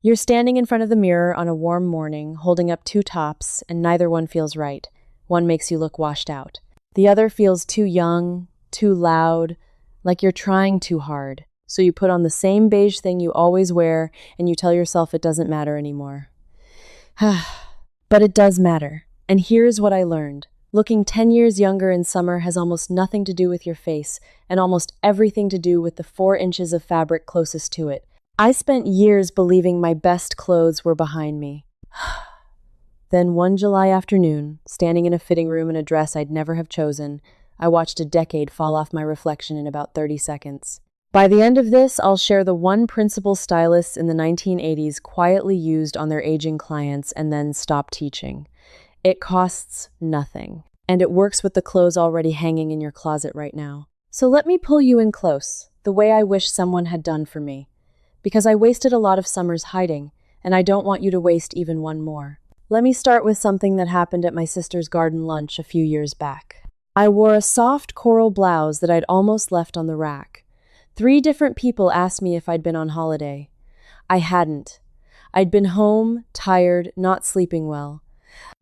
You're standing in front of the mirror on a warm morning, holding up two tops, and neither one feels right. One makes you look washed out. The other feels too young, too loud, like you're trying too hard. So you put on the same beige thing you always wear, and you tell yourself it doesn't matter anymore. But it does matter. And here's what I learned. Looking 10 years younger in summer has almost nothing to do with your face, and almost everything to do with the 4 inches of fabric closest to it. I spent years believing my best clothes were behind me. Then one July afternoon, standing in a fitting room in a dress I'd never have chosen, I watched a decade fall off my reflection in about 30 seconds. By the end of this, I'll share the one principle stylists in the 1980s quietly used on their aging clients and then stopped teaching. It costs nothing, and it works with the clothes already hanging in your closet right now. So let me pull you in close, the way I wish someone had done for me. Because I wasted a lot of summers hiding, and I don't want you to waste even one more. Let me start with something that happened at my sister's garden lunch a few years back. I wore a soft coral blouse that I'd almost left on the rack. 3 different people asked me if I'd been on holiday. I hadn't. I'd been home, tired, not sleeping well.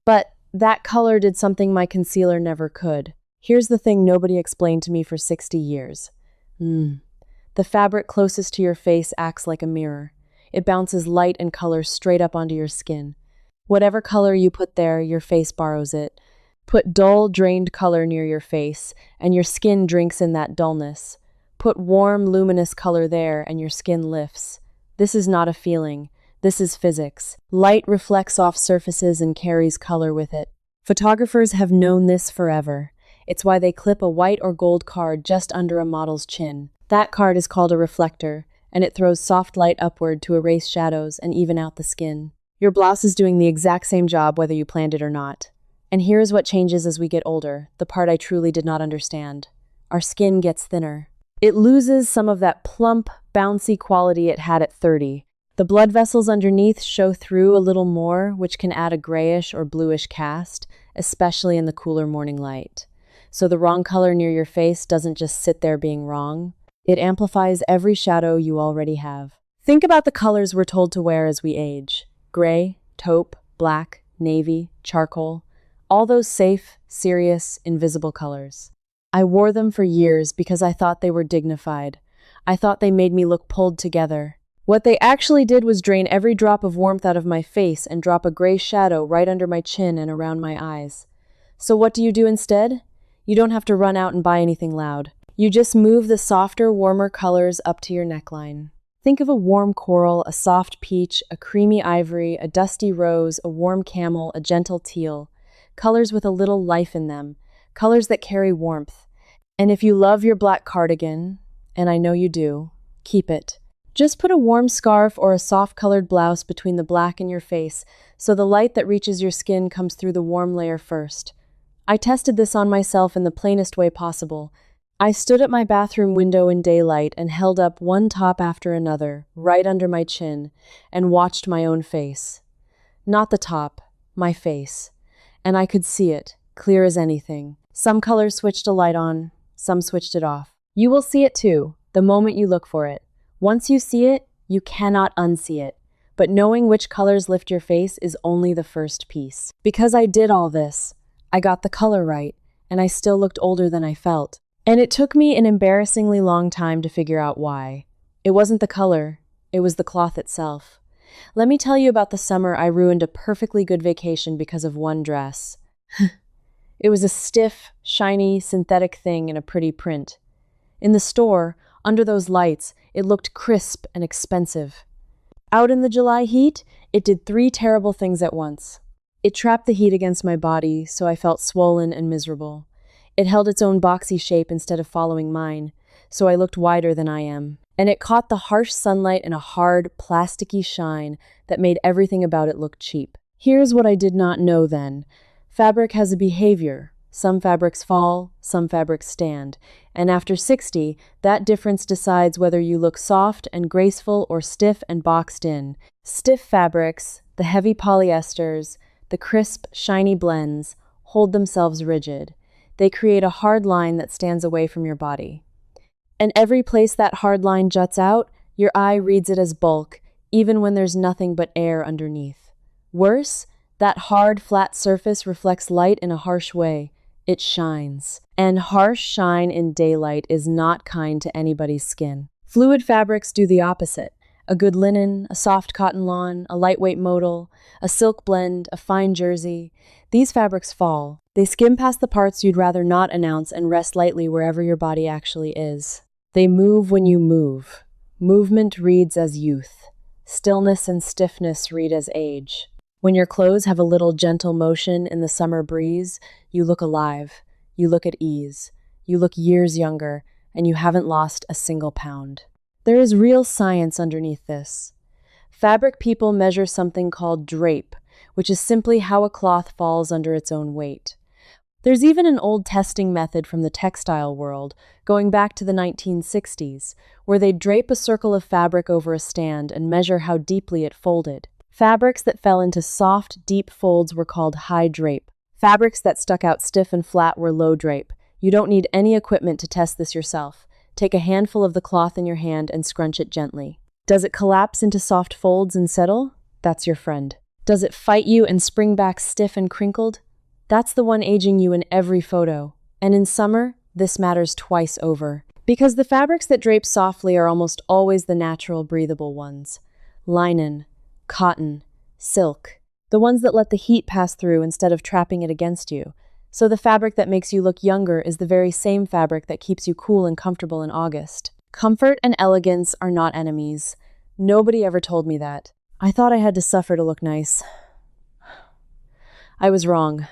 But that color did something my concealer never could. Here's the thing nobody explained to me for 60 years. The fabric closest to your face acts like a mirror. It bounces light and color straight up onto your skin. Whatever color you put there, your face borrows it. Put dull, drained color near your face, and your skin drinks in that dullness. Put warm, luminous color there, and your skin lifts. This is not a feeling. This is physics. Light reflects off surfaces and carries color with it. Photographers have known this forever. It's why they clip a white or gold card just under a model's chin. That card is called a reflector, and it throws soft light upward to erase shadows and even out the skin. Your blouse is doing the exact same job whether you planned it or not. And here's what changes as we get older, the part I truly did not understand. Our skin gets thinner. It loses some of that plump, bouncy quality it had at 30. The blood vessels underneath show through a little more, which can add a grayish or bluish cast, especially in the cooler morning light. So the wrong color near your face doesn't just sit there being wrong. It amplifies every shadow you already have. Think about the colors we're told to wear as we age. Gray, taupe, black, navy, charcoal. All those safe, serious, invisible colors. I wore them for years because I thought they were dignified. I thought they made me look pulled together. What they actually did was drain every drop of warmth out of my face and drop a gray shadow right under my chin and around my eyes. So what do you do instead? You don't have to run out and buy anything loud. You just move the softer, warmer colors up to your neckline. Think of a warm coral, a soft peach, a creamy ivory, a dusty rose, a warm camel, a gentle teal. Colors with a little life in them. Colors that carry warmth. And if you love your black cardigan, and I know you do, keep it. Just put a warm scarf or a soft-colored blouse between the black and your face, so the light that reaches your skin comes through the warm layer first. I tested this on myself in the plainest way possible. I stood at my bathroom window in daylight and held up one top after another, right under my chin, and watched my own face. Not the top, my face. And I could see it, clear as anything. Some colors switched a light on, some switched it off. You will see it too, the moment you look for it. Once you see it, you cannot unsee it. But knowing which colors lift your face is only the first piece. Because I did all this, I got the color right, and I still looked older than I felt. And it took me an embarrassingly long time to figure out why. It wasn't the color, it was the cloth itself. Let me tell you about the summer I ruined a perfectly good vacation because of one dress. It was a stiff, shiny, synthetic thing in a pretty print. In the store, under those lights, it looked crisp and expensive. Out in the July heat, it did 3 terrible things at once. It trapped the heat against my body, so I felt swollen and miserable. It held its own boxy shape instead of following mine, so I looked wider than I am. And it caught the harsh sunlight in a hard, plasticky shine that made everything about it look cheap. Here's what I did not know then. Fabric has a behavior. Some fabrics fall, some fabrics stand. And after 60, that difference decides whether you look soft and graceful or stiff and boxed in. Stiff fabrics, the heavy polyesters, the crisp, shiny blends, hold themselves rigid. They create a hard line that stands away from your body. And every place that hard line juts out, your eye reads it as bulk, even when there's nothing but air underneath. Worse, that hard, flat surface reflects light in a harsh way. It shines. And harsh shine in daylight is not kind to anybody's skin. Fluid fabrics do the opposite. A good linen, a soft cotton lawn, a lightweight modal, a silk blend, a fine jersey. These fabrics fall. They skim past the parts you'd rather not announce and rest lightly wherever your body actually is. They move when you move. Movement reads as youth. Stillness and stiffness read as age. When your clothes have a little gentle motion in the summer breeze, you look alive. You look at ease. You look years younger, and you haven't lost a single pound. There is real science underneath this. Fabric people measure something called drape, which is simply how a cloth falls under its own weight. There's even an old testing method from the textile world, going back to the 1960s, where they'd drape a circle of fabric over a stand and measure how deeply it folded. Fabrics that fell into soft, deep folds were called high drape. Fabrics that stuck out stiff and flat were low drape. You don't need any equipment to test this yourself. Take a handful of the cloth in your hand and scrunch it gently. Does it collapse into soft folds and settle? That's your friend. Does it fight you and spring back stiff and crinkled? That's the one aging you in every photo. And in summer, this matters twice over. Because the fabrics that drape softly are almost always the natural, breathable ones. Linen, cotton, silk. The ones that let the heat pass through instead of trapping it against you. So the fabric that makes you look younger is the very same fabric that keeps you cool and comfortable in August. Comfort and elegance are not enemies. Nobody ever told me that. I thought I had to suffer to look nice. I was wrong.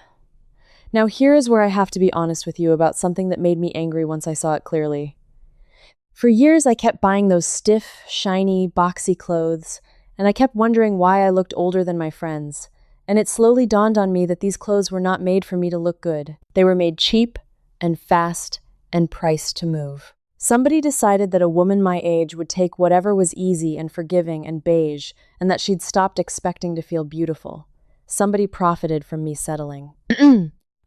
Now here is where I have to be honest with you about something that made me angry once I saw it clearly. For years I kept buying those stiff, shiny, boxy clothes, and I kept wondering why I looked older than my friends. And it slowly dawned on me that these clothes were not made for me to look good. They were made cheap and fast and priced to move. Somebody decided that a woman my age would take whatever was easy and forgiving and beige, and that she'd stopped expecting to feel beautiful. Somebody profited from me settling.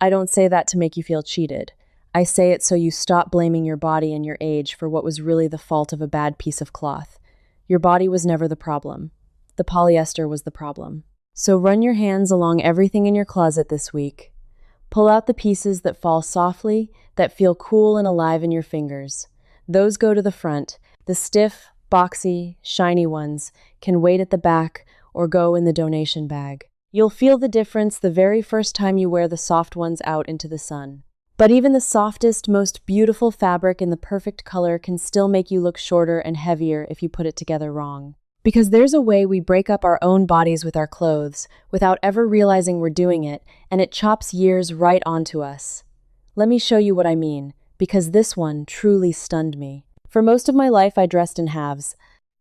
I don't say that to make you feel cheated. I say it so you stop blaming your body and your age for what was really the fault of a bad piece of cloth. Your body was never the problem. The polyester was the problem. So run your hands along everything in your closet this week. Pull out the pieces that fall softly, that feel cool and alive in your fingers. Those go to the front. The stiff, boxy, shiny ones can wait at the back or go in the donation bag. You'll feel the difference the very first time you wear the soft ones out into the sun. But even the softest, most beautiful fabric in the perfect color can still make you look shorter and heavier if you put it together wrong. Because there's a way we break up our own bodies with our clothes without ever realizing we're doing it, and it chops years right onto us. Let me show you what I mean, because this one truly stunned me. For most of my life, I dressed in halves.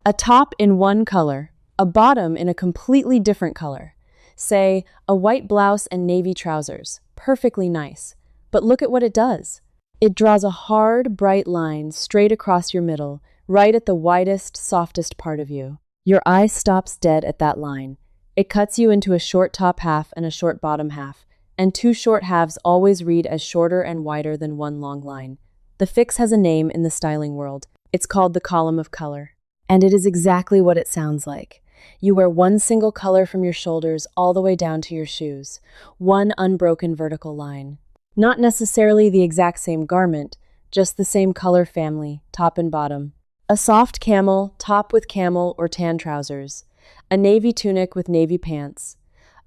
A top in one color, a bottom in a completely different color. Say, a white blouse and navy trousers. Perfectly nice. But look at what it does. It draws a hard, bright line straight across your middle, right at the widest, softest part of you. Your eye stops dead at that line. It cuts you into a short top half and a short bottom half, and two short halves always read as shorter and wider than one long line. The fix has a name in the styling world. It's called the column of color. And it is exactly what it sounds like. You wear one single color from your shoulders all the way down to your shoes. One unbroken vertical line. Not necessarily the exact same garment, just the same color family, top and bottom. A soft camel, top with camel or tan trousers. A navy tunic with navy pants.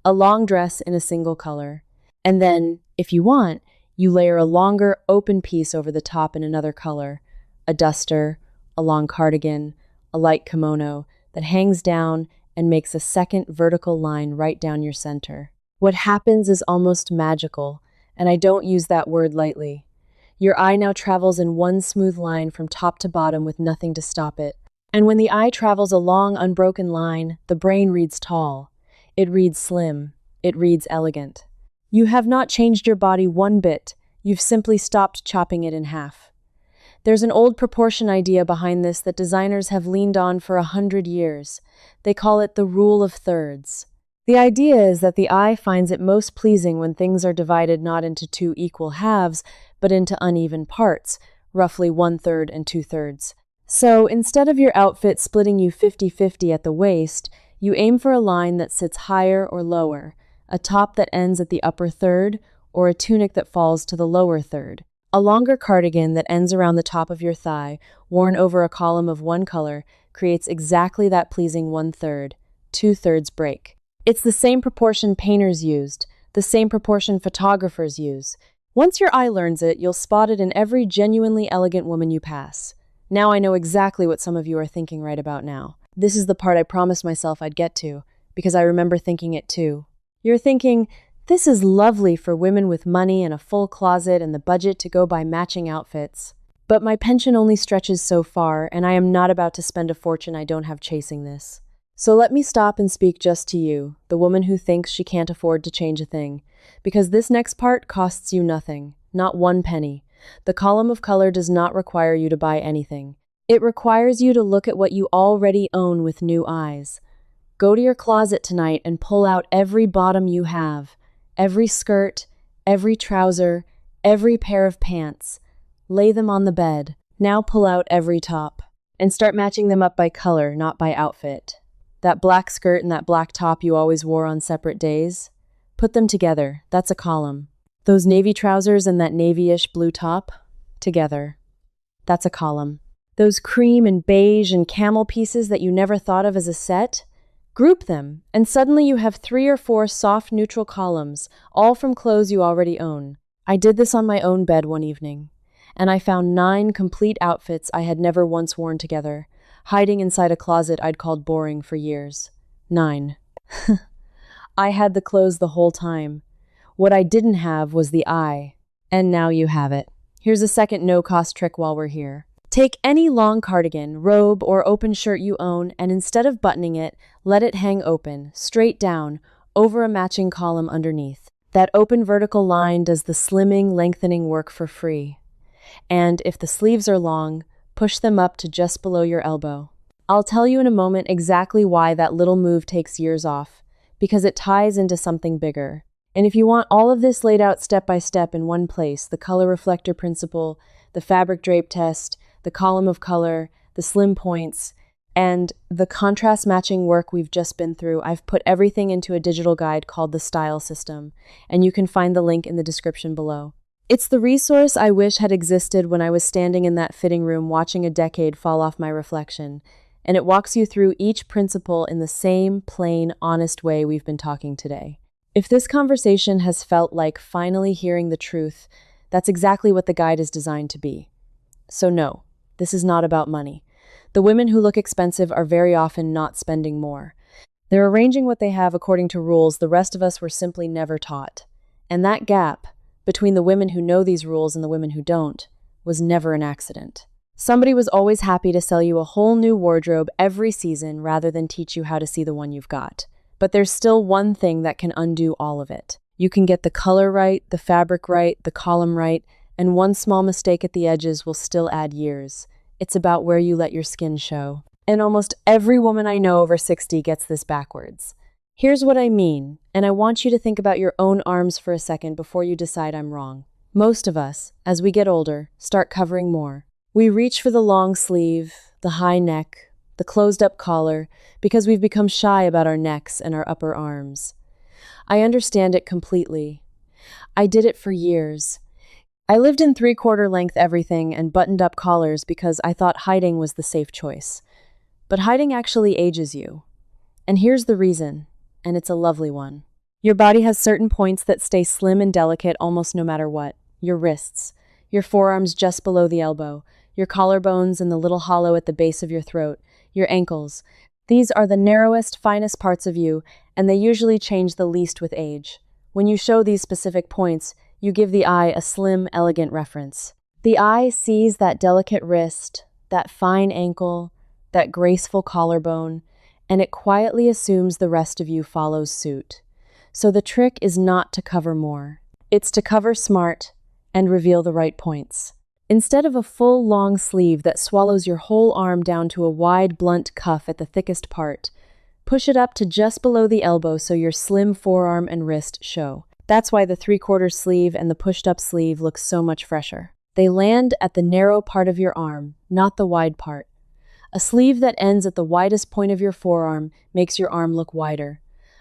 A long dress in a single color. And then, if you want, you layer a longer, open piece over the top in another color. A duster, a long cardigan, a light kimono that hangs down and makes a second vertical line right down your center. What happens is almost magical, and I don't use that word lightly. Your eye now travels in one smooth line from top to bottom with nothing to stop it. And when the eye travels a long, unbroken line, the brain reads tall. It reads slim. It reads elegant. You have not changed your body one bit. You've simply stopped chopping it in half. There's an old proportion idea behind this that designers have leaned on for 100 years. They call it the rule of thirds. The idea is that the eye finds it most pleasing when things are divided not into two equal halves, but into uneven parts, roughly 1/3 and 2/3. So instead of your outfit splitting you 50-50 at the waist, you aim for a line that sits higher or lower, a top that ends at the upper third, or a tunic that falls to the lower third. A longer cardigan that ends around the top of your thigh, worn over a column of one color, creates exactly that pleasing 1/3, 2/3 break. It's the same proportion painters used, the same proportion photographers use. Once your eye learns it, you'll spot it in every genuinely elegant woman you pass. Now I know exactly what some of you are thinking right about now. This is the part I promised myself I'd get to, because I remember thinking it too. You're thinking, this is lovely for women with money and a full closet and the budget to go buy matching outfits. But my pension only stretches so far, and I am not about to spend a fortune I don't have chasing this. So let me stop and speak just to you, the woman who thinks she can't afford to change a thing. Because this next part costs you nothing, not 1 penny. The column of color does not require you to buy anything. It requires you to look at what you already own with new eyes. Go to your closet tonight and pull out every bottom you have, every skirt, every trouser, every pair of pants. Lay them on the bed. Now pull out every top. And start matching them up by color, not by outfit. That black skirt and that black top you always wore on separate days? Put them together. That's a column. Those navy trousers and that navy-ish blue top? Together. That's a column. Those cream and beige and camel pieces that you never thought of as a set? Group them, and suddenly you have 3 or 4 soft neutral columns, all from clothes you already own. I did this on my own bed one evening, and I found 9 complete outfits I had never once worn together, hiding inside a closet I'd called boring for years. 9. I had the clothes the whole time. What I didn't have was the eye. And now you have it. Here's a second no-cost trick while we're here. Take any long cardigan, robe, or open shirt you own, and instead of buttoning it, let it hang open, straight down, over a matching column underneath. That open vertical line does the slimming, lengthening work for free. And if the sleeves are long, push them up to just below your elbow. I'll tell you in a moment exactly why that little move takes years off, because it ties into something bigger. And if you want all of this laid out step by step in one place, the color reflector principle, the fabric drape test, the column of color, the slim points, and the contrast matching work we've just been through, I've put everything into a digital guide called the Style System, and you can find the link in the description below. It's the resource I wish had existed when I was standing in that fitting room watching a decade fall off my reflection, and it walks you through each principle in the same plain, honest way we've been talking today. If this conversation has felt like finally hearing the truth, that's exactly what the guide is designed to be. So no, this is not about money. The women who look expensive are very often not spending more. They're arranging what they have according to rules the rest of us were simply never taught. And that gap, between the women who know these rules and the women who don't, was never an accident. Somebody was always happy to sell you a whole new wardrobe every season rather than teach you how to see the one you've got. But there's still one thing that can undo all of it. You can get the color right, the fabric right, the column right, and one small mistake at the edges will still add years. It's about where you let your skin show. And almost every woman I know over 60 gets this backwards. Here's what I mean, and I want you to think about your own arms for a second before you decide I'm wrong. Most of us, as we get older, start covering more. We reach for the long sleeve, the high neck, the closed-up collar, because we've become shy about our necks and our upper arms. I understand it completely. I did it for years. I lived in 3/4 length everything and buttoned up collars because I thought hiding was the safe choice. But hiding actually ages you. And here's the reason, and it's a lovely one. Your body has certain points that stay slim and delicate almost no matter what. Your wrists, your forearms just below the elbow, your collarbones and the little hollow at the base of your throat, your ankles. These are the narrowest, finest parts of you, and they usually change the least with age. When you show these specific points, you give the eye a slim, elegant reference. The eye sees that delicate wrist, that fine ankle, that graceful collarbone, and it quietly assumes the rest of you follows suit. So the trick is not to cover more. It's to cover smart and reveal the right points. Instead of a full long sleeve that swallows your whole arm down to a wide, blunt cuff at the thickest part, push it up to just below the elbow so your slim forearm and wrist show. That's why the 3/4 sleeve and the pushed-up sleeve look so much fresher. They land at the narrow part of your arm, not the wide part. A sleeve that ends at the widest point of your forearm makes your arm look wider.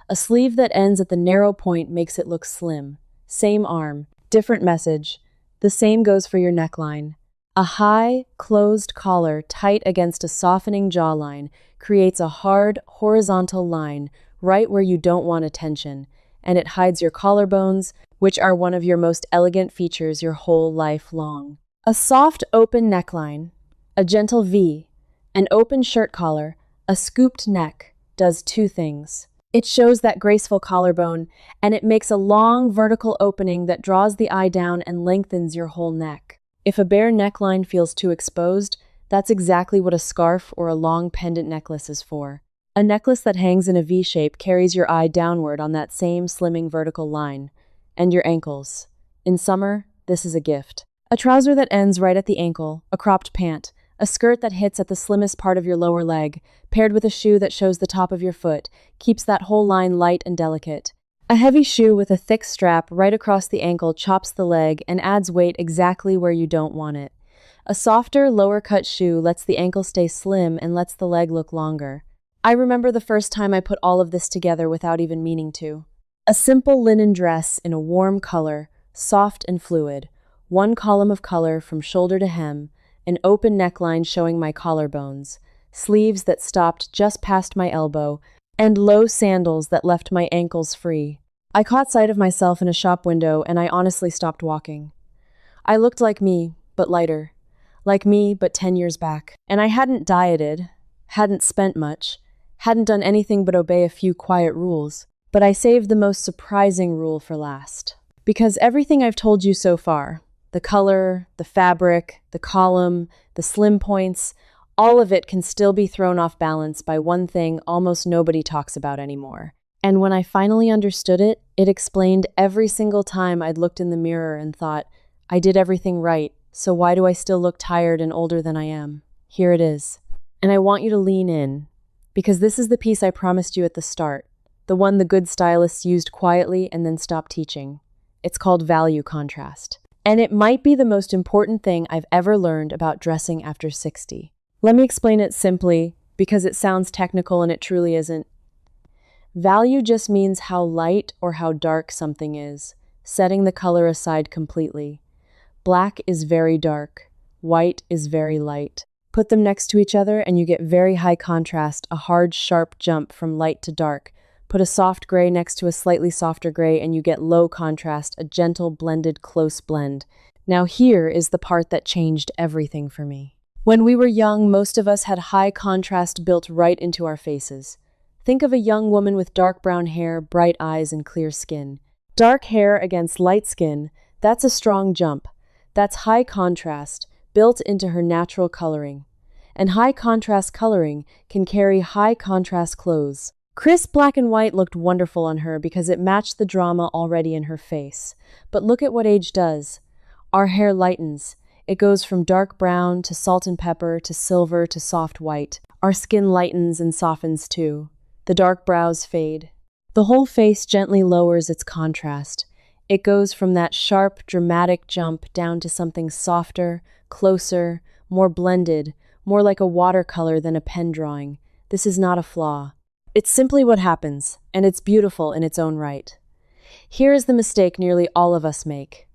A sleeve that ends at the narrow point makes it look slim. Same arm, different message. The same goes for your neckline. A high, closed collar tight against a softening jawline creates a hard, horizontal line right where you don't want attention, and it hides your collarbones, which are one of your most elegant features your whole life long. A soft, open neckline, a gentle V, an open shirt collar, a scooped neck, does two things. It shows that graceful collarbone, and it makes a long vertical opening that draws the eye down and lengthens your whole neck. If a bare neckline feels too exposed, that's exactly what a scarf or a long pendant necklace is for. A necklace that hangs in a V shape carries your eye downward on that same slimming vertical line. And your ankles. In summer, this is a gift. A trouser that ends right at the ankle, a cropped pant, a skirt that hits at the slimmest part of your lower leg, paired with a shoe that shows the top of your foot, keeps that whole line light and delicate. A heavy shoe with a thick strap right across the ankle chops the leg and adds weight exactly where you don't want it. A softer, lower-cut shoe lets the ankle stay slim and lets the leg look longer. I remember the first time I put all of this together without even meaning to. A simple linen dress in a warm color, soft and fluid, one column of color from shoulder to hem, an open neckline showing my collarbones, sleeves that stopped just past my elbow, and low sandals that left my ankles free. I caught sight of myself in a shop window and I honestly stopped walking. I looked like me, but lighter. Like me, but 10 years back. And I hadn't dieted, hadn't spent much, hadn't done anything but obey a few quiet rules. But I saved the most surprising rule for last. Because everything I've told you so far, the color, the fabric, the column, the slim points, all of it can still be thrown off balance by one thing almost nobody talks about anymore. And when I finally understood it, it explained every single time I'd looked in the mirror and thought, I did everything right, so why do I still look tired and older than I am? Here it is. And I want you to lean in, because this is the piece I promised you at the start, the one the good stylists used quietly and then stopped teaching. It's called value contrast. And it might be the most important thing I've ever learned about dressing after 60. Let me explain it simply, because it sounds technical and it truly isn't. Value just means how light or how dark something is, setting the color aside completely. Black is very dark. White is very light. Put them next to each other and you get very high contrast, a hard, sharp jump from light to dark. Put a soft gray next to a slightly softer gray and you get low contrast, a gentle, blended, close blend. Now here is the part that changed everything for me. When we were young, most of us had high contrast built right into our faces. Think of a young woman with dark brown hair, bright eyes, and clear skin. Dark hair against light skin, that's a strong jump. That's high contrast, built into her natural coloring. And high contrast coloring can carry high contrast clothes. Crisp black and white looked wonderful on her because it matched the drama already in her face. But look at what age does. Our hair lightens. It goes from dark brown to salt and pepper to silver to soft white. Our skin lightens and softens too. The dark brows fade. The whole face gently lowers its contrast. It goes from that sharp, dramatic jump down to something softer, closer, more blended, more like a watercolor than a pen drawing. This is not a flaw. It's simply what happens, and it's beautiful in its own right. Here is the mistake nearly all of us make.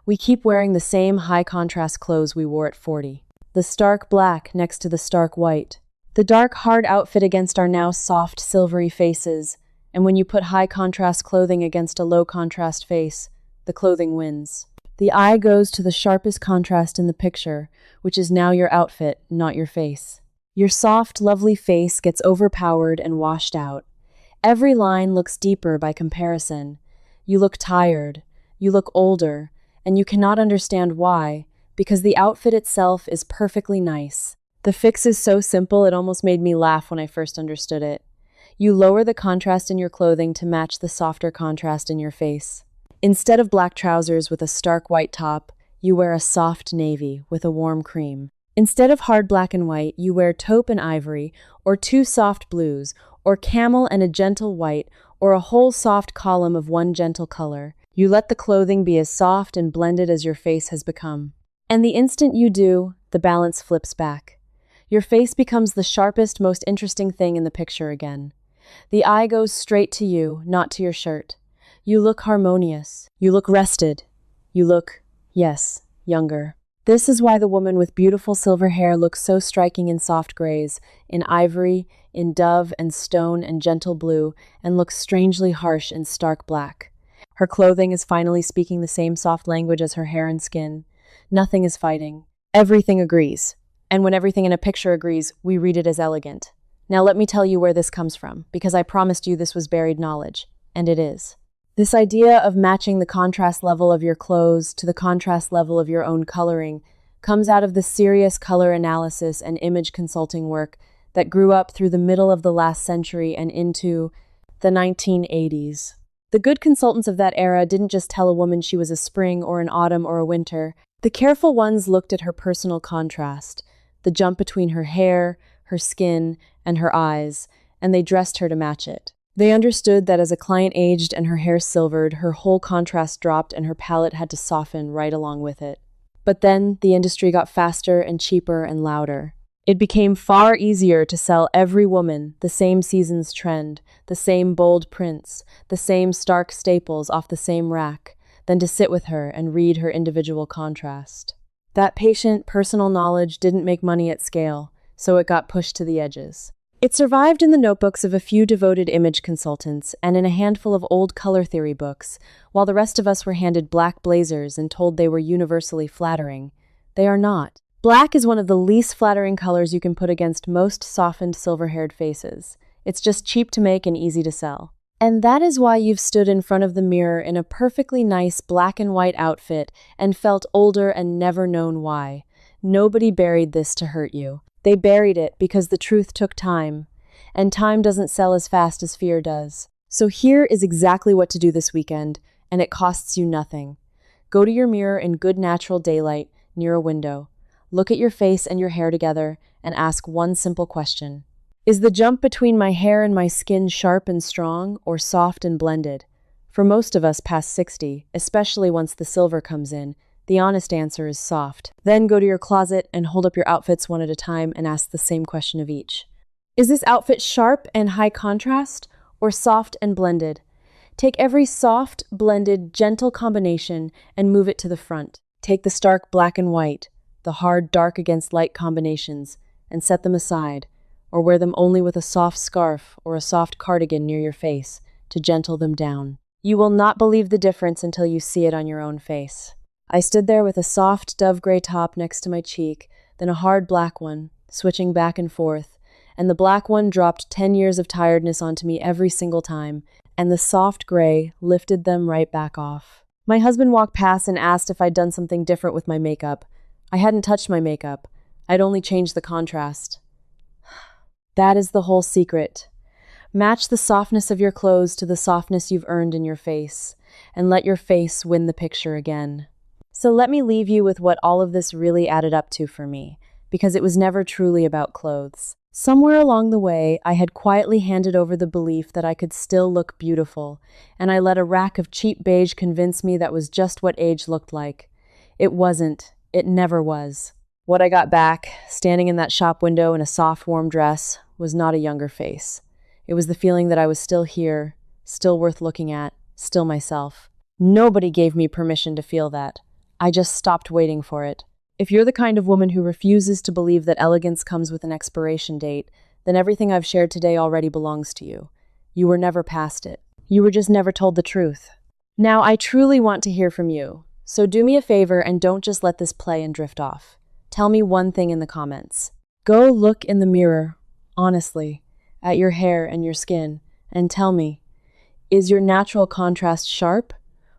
We keep wearing the same high-contrast clothes we wore at 40. The stark black next to the stark white. The dark, hard outfit against our now soft, silvery faces. And when you put high-contrast clothing against a low-contrast face, the clothing wins. The eye goes to the sharpest contrast in the picture, which is now your outfit, not your face. Your soft, lovely face gets overpowered and washed out. Every line looks deeper by comparison. You look tired, you look older, and you cannot understand why, because the outfit itself is perfectly nice. The fix is so simple it almost made me laugh when I first understood it. You lower the contrast in your clothing to match the softer contrast in your face. Instead of black trousers with a stark white top, you wear a soft navy with a warm cream. Instead of hard black and white, you wear taupe and ivory, or two soft blues, or camel and a gentle white, or a whole soft column of one gentle color. You let the clothing be as soft and blended as your face has become. And the instant you do, the balance flips back. Your face becomes the sharpest, most interesting thing in the picture again. The eye goes straight to you, not to your shirt. You look harmonious. You look rested. You look, yes, younger. This is why the woman with beautiful silver hair looks so striking in soft grays, in ivory, in dove and stone and gentle blue, and looks strangely harsh in stark black. Her clothing is finally speaking the same soft language as her hair and skin. Nothing is fighting. Everything agrees. And when everything in a picture agrees, we read it as elegant. Now let me tell you where this comes from, because I promised you this was buried knowledge, and it is. This idea of matching the contrast level of your clothes to the contrast level of your own coloring comes out of the serious color analysis and image consulting work that grew up through the middle of the last century and into the 1980s. The good consultants of that era didn't just tell a woman she was a spring or an autumn or a winter. The careful ones looked at her personal contrast, the jump between her hair, her skin, and her eyes, and they dressed her to match it. They understood that as a client aged and her hair silvered, her whole contrast dropped and her palette had to soften right along with it. But then the industry got faster and cheaper and louder. It became far easier to sell every woman the same season's trend, the same bold prints, the same stark staples off the same rack, than to sit with her and read her individual contrast. That patient, personal knowledge didn't make money at scale, so it got pushed to the edges. It survived in the notebooks of a few devoted image consultants and in a handful of old color theory books, while the rest of us were handed black blazers and told they were universally flattering. They are not. Black is one of the least flattering colors you can put against most softened silver-haired faces. It's just cheap to make and easy to sell. And that is why you've stood in front of the mirror in a perfectly nice black and white outfit and felt older and never known why. Nobody buried this to hurt you. They buried it because the truth took time, and time doesn't sell as fast as fear does. So here is exactly what to do this weekend, and it costs you nothing. Go to your mirror in good natural daylight near a window. Look at your face and your hair together and ask one simple question. Is the jump between my hair and my skin sharp and strong or soft and blended? For most of us past 60, especially once the silver comes in, the honest answer is soft. Then go to your closet and hold up your outfits one at a time and ask the same question of each. Is this outfit sharp and high contrast or soft and blended? Take every soft, blended, gentle combination and move it to the front. Take the stark black and white, the hard dark against light combinations, and set them aside, or wear them only with a soft scarf or a soft cardigan near your face to gentle them down. You will not believe the difference until you see it on your own face. I stood there with a soft dove gray top next to my cheek, then a hard black one, switching back and forth, and the black one dropped 10 years of tiredness onto me every single time, and the soft gray lifted them right back off. My husband walked past and asked if I'd done something different with my makeup. I hadn't touched my makeup. I'd only changed the contrast. That is the whole secret. Match the softness of your clothes to the softness you've earned in your face, and let your face win the picture again. So let me leave you with what all of this really added up to for me, because it was never truly about clothes. Somewhere along the way, I had quietly handed over the belief that I could still look beautiful, and I let a rack of cheap beige convince me that was just what age looked like. It wasn't. It never was. What I got back, standing in that shop window in a soft, warm dress, was not a younger face. It was the feeling that I was still here, still worth looking at, still myself. Nobody gave me permission to feel that. I just stopped waiting for it. If you're the kind of woman who refuses to believe that elegance comes with an expiration date, then everything I've shared today already belongs to you. You were never past it. You were just never told the truth. Now, I truly want to hear from you. So do me a favor and don't just let this play and drift off. Tell me one thing in the comments. Go look in the mirror, honestly, at your hair and your skin, and tell me, is your natural contrast sharp,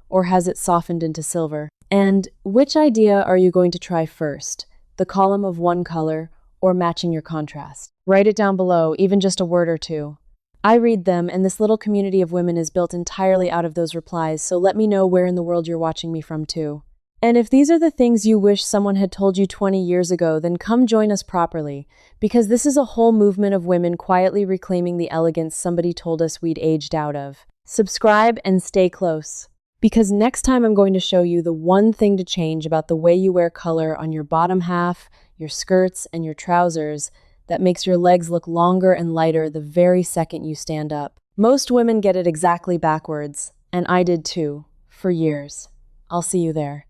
or has it softened into silver? And which idea are you going to try first? The column of one color or matching your contrast? Write it down below, even just a word or two. I read them, and this little community of women is built entirely out of those replies, so let me know where in the world you're watching me from too. And if these are the things you wish someone had told you 20 years ago, then come join us properly, because this is a whole movement of women quietly reclaiming the elegance somebody told us we'd aged out of. Subscribe and stay close. Because next time I'm going to show you the one thing to change about the way you wear color on your bottom half, your skirts, and your trousers that makes your legs look longer and lighter the very second you stand up. Most women get it exactly backwards, and I did too, for years. I'll see you there.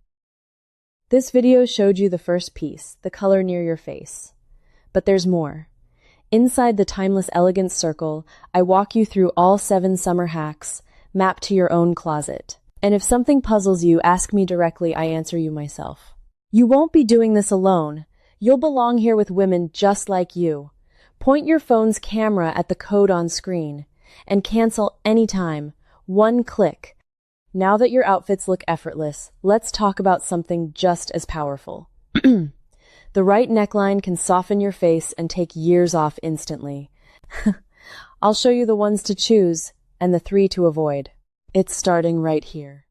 This video showed you the first piece, the color near your face. But there's more. Inside the Timeless Elegance circle, I walk you through all 7 summer hacks, mapped to your own closet. And if something puzzles you, ask me directly, I answer you myself. You won't be doing this alone. You'll belong here with women just like you. Point your phone's camera at the code on screen and cancel anytime. 1 click. Now that your outfits look effortless, let's talk about something just as powerful. The right neckline can soften your face and take years off instantly. I'll show you the ones to choose and the 3 to avoid. It's starting right here.